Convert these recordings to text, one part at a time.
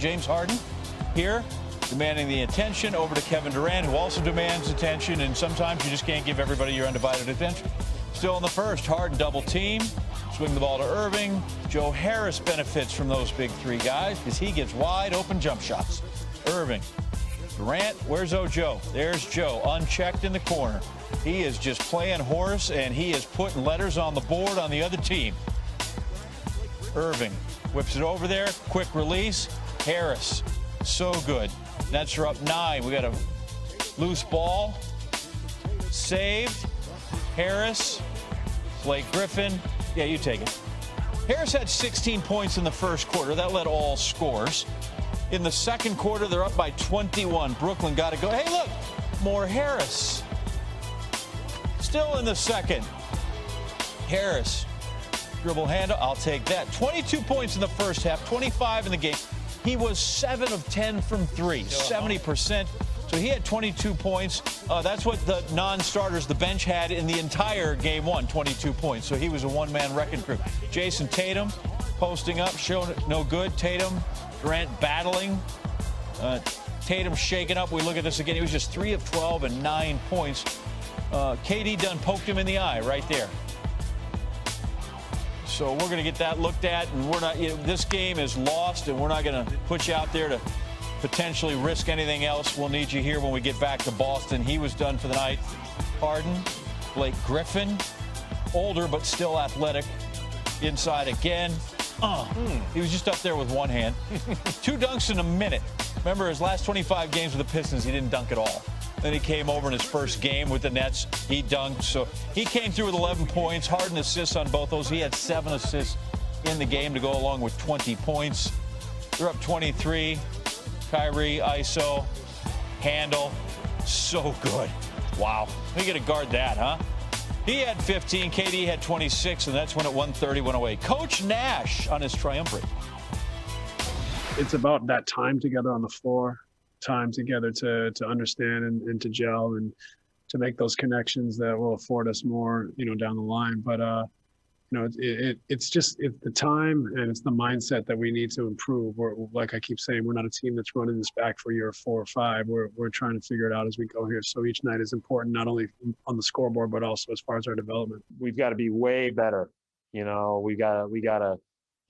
James Harden here, demanding the attention over to Kevin Durant, who also demands attention, and sometimes you just can't give everybody your undivided attention. Still in the first, Harden double team, swing the ball to Irving. Joe Harris benefits from those big three guys because he gets wide open jump shots. Irving, Durant, where's Joe? There's Joe, unchecked in the corner. He is just playing horse, and he is putting letters on the board on the other team. Irving whips it over there, quick release. Harris, so good. Nets are up 9. We got a loose ball. Saved. Harris, Blake Griffin. Yeah, you take it. Harris had 16 points in the first quarter. That led all scores. In the second quarter, they're up by 21. Brooklyn got to go. Hey, look, more Harris. Still in the second. Harris, dribble handle, I'll take that. 22 points in the first half, 25 in the game. He was 7 of 10 from 3, 70%. So he had 22 points. That's what the non-starters, the bench, had in the entire game one, 22 points. So he was a one-man wrecking crew. Jason Tatum posting up, showing no good. Tatum, Durant battling. Tatum shaking up. We look at this again. He was just 3 of 12 and 9 points. KD done poked him in the eye right there. So we're going to get that looked at, and we're not. This game is lost, and we're not going to put you out there to potentially risk anything else. We'll need you here when we get back to Boston. He was done for the night. Harden, Blake Griffin, older but still athletic, inside again. He was just up there with one hand. 2 dunks in a minute. Remember his last 25 games with the Pistons, he didn't dunk at all. Then he came over in his first game with the Nets. He dunked. So he came through with 11 points. Harden assists on both those. He had 7 assists in the game to go along with 20 points. They're up 23. Kyrie, ISO, handle. So good. Wow. We got to guard that, huh? He had 15. KD had 26, and that's when at 1:30 went away. Coach Nash on his triumvirate. It's about that time together on the floor. Time together to understand and to gel and to make those connections that will afford us more, down the line. But, it's the time and it's the mindset that we need to improve. We're, like I keep saying, we're not a team that's running this back for year 4 or 5. We're trying to figure it out as we go here. So each night is important, not only on the scoreboard, but also as far as our development. We've got to be way better. We got to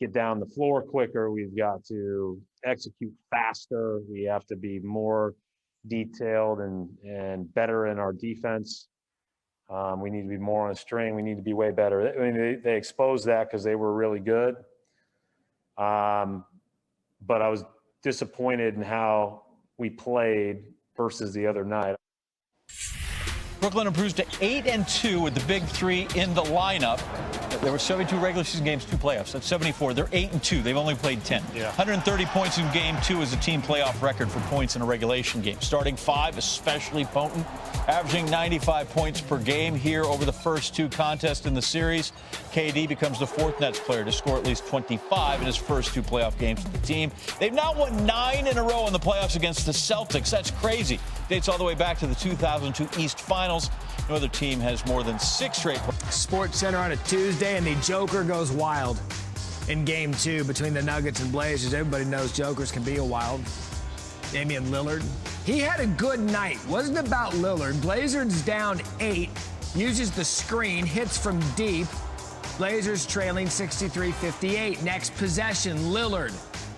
get down the floor quicker. We've got to execute faster. We have to be more detailed and better in our defense. We need to be more on a string. We need to be way better. I mean, they exposed that because they were really good. But I was disappointed in how we played versus the other night. Brooklyn improves to 8-2 with the big three in the lineup. There were 72 regular season games, 2 playoffs. That's 74. They're 8-2. They've only played 10. 130 points in game 2 is a team playoff record for points in a regulation game. Starting 5, especially potent, averaging 95 points per game here over the first 2 contests in the series. KD becomes the 4th Nets player to score at least 25 in his first 2 playoff games with the team. They've now won 9 in a row in the playoffs against the Celtics. That's crazy. Dates all the way back to the 2002 East Finals. No other team has more than 6 straight. Sports Center on a Tuesday, and the Joker goes wild in Game 2 between the Nuggets and Blazers. Everybody knows Jokers can be a wild. Damian Lillard, he had a good night. Wasn't about Lillard. Blazers down 8, uses the screen, hits from deep. Blazers trailing 63-58. Next possession, Lillard.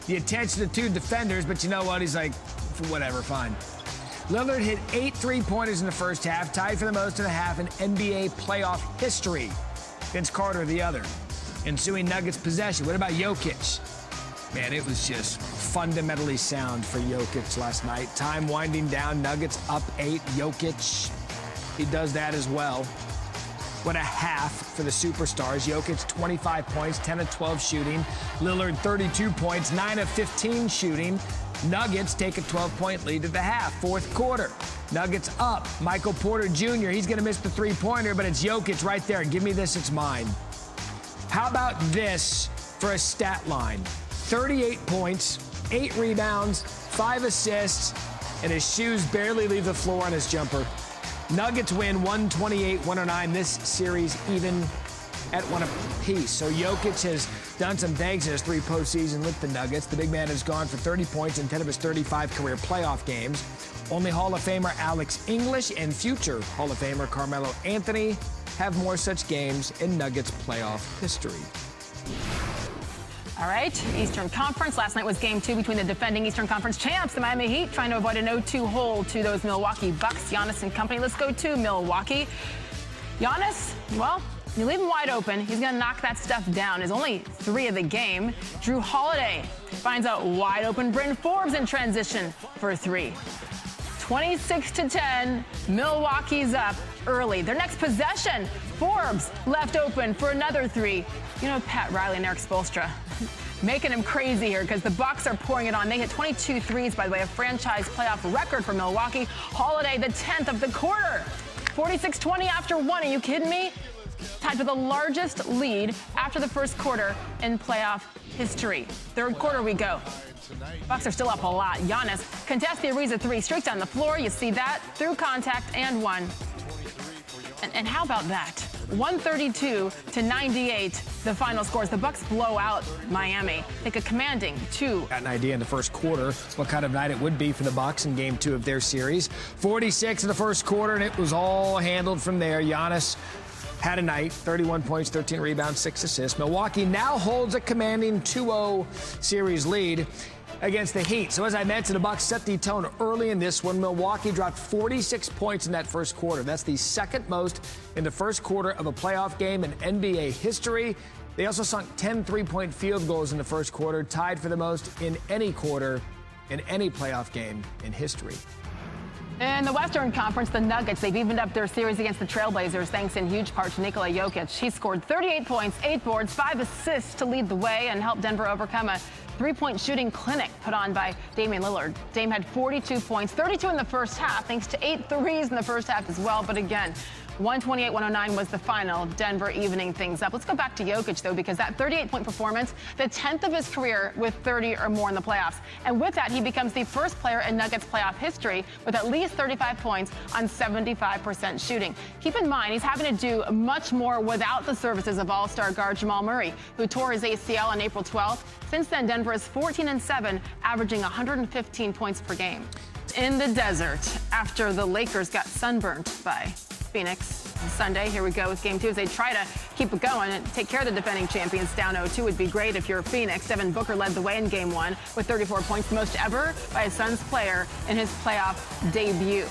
The attention of 2 defenders, but you know what? He's like, whatever, fine. Lillard hit 8 3-pointers in the first half, tied for the most in a half in NBA playoff history. Vince Carter, the other. Ensuing Nuggets possession. What about Jokic? Man, it was just fundamentally sound for Jokic last night. Time winding down, Nuggets up 8. Jokic, he does that as well. What a half for the superstars. Jokic, 25 points, 10 of 12 shooting. Lillard, 32 points, 9 of 15 shooting. Nuggets take a 12-point lead at the half. 4th quarter. Nuggets up. Michael Porter Jr., he's going to miss the 3-pointer, but it's Jokic right there. Give me this, it's mine. How about this for a stat line? 38 points, 8 rebounds, 5 assists, and his shoes barely leave the floor on his jumper. Nuggets win 128-109. This series even at 1 apiece. So Jokic has done some things in his 3 postseason with the Nuggets. The big man has gone for 30 points in 10 of his 35 career playoff games. Only Hall of Famer Alex English and future Hall of Famer Carmelo Anthony have more such games in Nuggets playoff history. All right, Eastern Conference. Last night was game 2 between the defending Eastern Conference champs, the Miami Heat, trying to avoid an 0-2 hole to those Milwaukee Bucks. Giannis and company. Let's go to Milwaukee. Giannis, well, you leave him wide open. He's going to knock that stuff down. His only 3 of the game. Drew Holiday finds a wide open Bryn Forbes in transition for 3. 26-10, Milwaukee's up early. Their next possession, Forbes left open for another 3. You know, Pat Riley and Eric Spoelstra making him crazy here because the Bucks are pouring it on. They hit 22 threes, by the way, a franchise playoff record for Milwaukee. Holiday, the 10th of the quarter. 46-20 after 1. Are you kidding me? Tied for the largest lead after the first quarter in playoff history. Third quarter we go. Bucks are still up a lot. Giannis contests the Ariza 3, straight down the floor. You see that through contact and 1. And how about that? 132-98, the final scores. The Bucks blow out Miami. Take a commanding 2. Got an idea in the first quarter what kind of night it would be for the Bucks in game 2 of their series. 46 in the first quarter, and it was all handled from there. Giannis had a night, 31 points, 13 rebounds, 6 assists. Milwaukee now holds a commanding 2-0 series lead against the Heat. So as I mentioned, the Bucks set the tone early in this one. Milwaukee dropped 46 points in that first quarter. That's the second most in the first quarter of a playoff game in NBA history. They also sunk 10 3-point field goals in the first quarter, tied for the most in any quarter in any playoff game in history. In the Western Conference, the Nuggets, they've evened up their series against the Trailblazers thanks in huge part to Nikola Jokic. He scored 38 points, 8 boards, 5 assists to lead the way and help Denver overcome a 3-point shooting clinic put on by Damian Lillard. Dame had 42 points, 32 in the first half, thanks to 8 threes in the first half as well. But again, 128-109 was the final. Denver evening things up. Let's go back to Jokic, though, because that 38-point performance, the 10th of his career with 30 or more in the playoffs. And with that, he becomes the first player in Nuggets playoff history with at least 35 points on 75% shooting. Keep in mind, he's having to do much more without the services of all-star guard Jamal Murray, who tore his ACL on April 12th. Since then, Denver is 14-7, averaging 115 points per game. In the desert, after the Lakers got sunburned by Phoenix Sunday. Here we go with game 2 as they try to keep it going and take care of the defending champions. Down 0-2 would be great if you're Phoenix. Devin Booker led the way in game 1 with 34 points, the most ever by a Suns player in his playoff debut.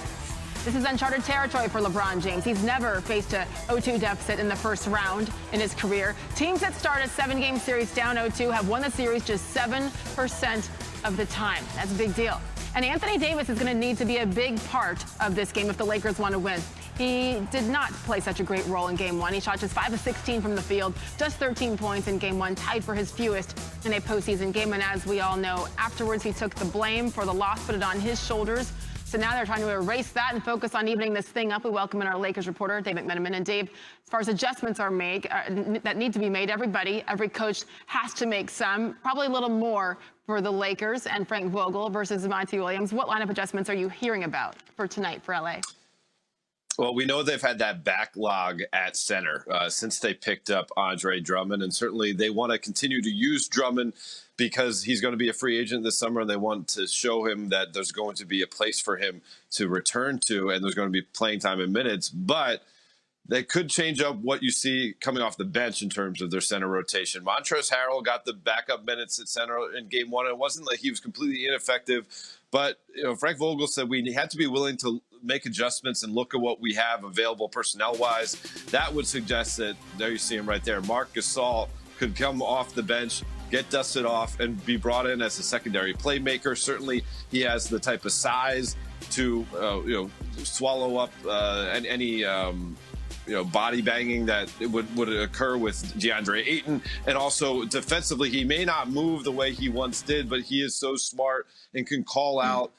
This is uncharted territory for LeBron James. He's never faced a 0-2 deficit in the first round in his career. Teams that start a 7-game series down 0-2 have won the series just 7% of the time. That's a big deal. And Anthony Davis is going to need to be a big part of this game if the Lakers want to win. He did not play such a great role in game 1. He shot just 5 of 16 from the field, just 13 points in game 1, tied for his fewest in a postseason game. And as we all know, afterwards he took the blame for the loss, put it on his shoulders. So now they're trying to erase that and focus on evening this thing up. We welcome in our Lakers reporter, Dave McMenamin. And Dave, as far as adjustments are made, that need to be made, every coach has to make some, probably a little more for the Lakers and Frank Vogel versus Monty Williams. What lineup adjustments are you hearing about for tonight for LA? Well, we know they've had that backlog at center since they picked up Andre Drummond, and certainly they want to continue to use Drummond because he's going to be a free agent this summer, and they want to show him that there's going to be a place for him to return to, and there's going to be playing time and minutes. But they could change up what you see coming off the bench in terms of their center rotation. Montrezl Harrell got the backup minutes at center in game 1. It wasn't like he was completely ineffective, but Frank Vogel said we had to be willing to make adjustments and look at what we have available personnel-wise. That would suggest that, there you see him right there, Marc Gasol could come off the bench, get dusted off, and be brought in as a secondary playmaker. Certainly he has the type of size to swallow up any body banging that would occur with DeAndre Ayton. And also defensively, he may not move the way he once did, but he is so smart and can call out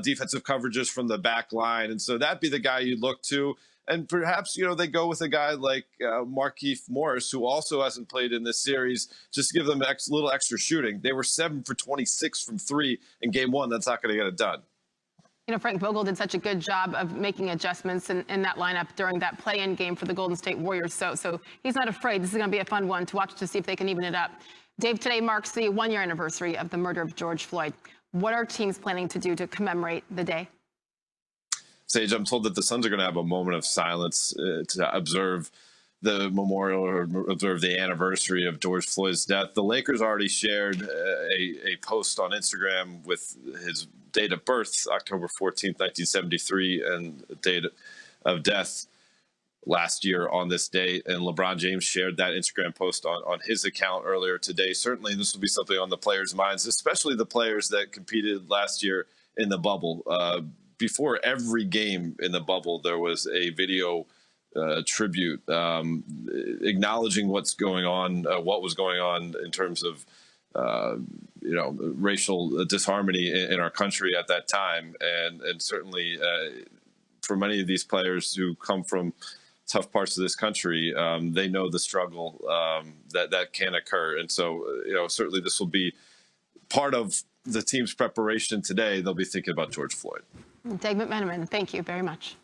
defensive coverages from the back line. And so that'd be the guy you'd look to. And perhaps, they go with a guy like Markieff Morris, who also hasn't played in this series, just to give them a little extra shooting. They were 7 for 26 from 3 in game 1. That's not going to get it done. You know, Frank Vogel did such a good job of making adjustments in that lineup during that play-in game for the Golden State Warriors. So he's not afraid. This is going to be a fun one to watch to see if they can even it up. Dave, today marks the 1-year anniversary of the murder of George Floyd. What are teams planning to do to commemorate the day? Sage, I'm told that the Suns are going to have a moment of silence to observe the memorial or observe the anniversary of George Floyd's death. The Lakers already shared a post on Instagram with his date of birth, October 14th, 1973, and date of death last year on this date. And LeBron James shared that Instagram post on his account earlier today. Certainly this will be something on the players' minds, especially the players that competed last year in the bubble. Before every game in the bubble, there was a video tribute acknowledging what's going on, what was going on in terms of racial disharmony in our country at that time, and certainly for many of these players who come from tough parts of this country, they know the struggle that can occur, and so certainly this will be part of the team's preparation today. They'll be thinking about George Floyd. Dave McMenamin, thank you very much.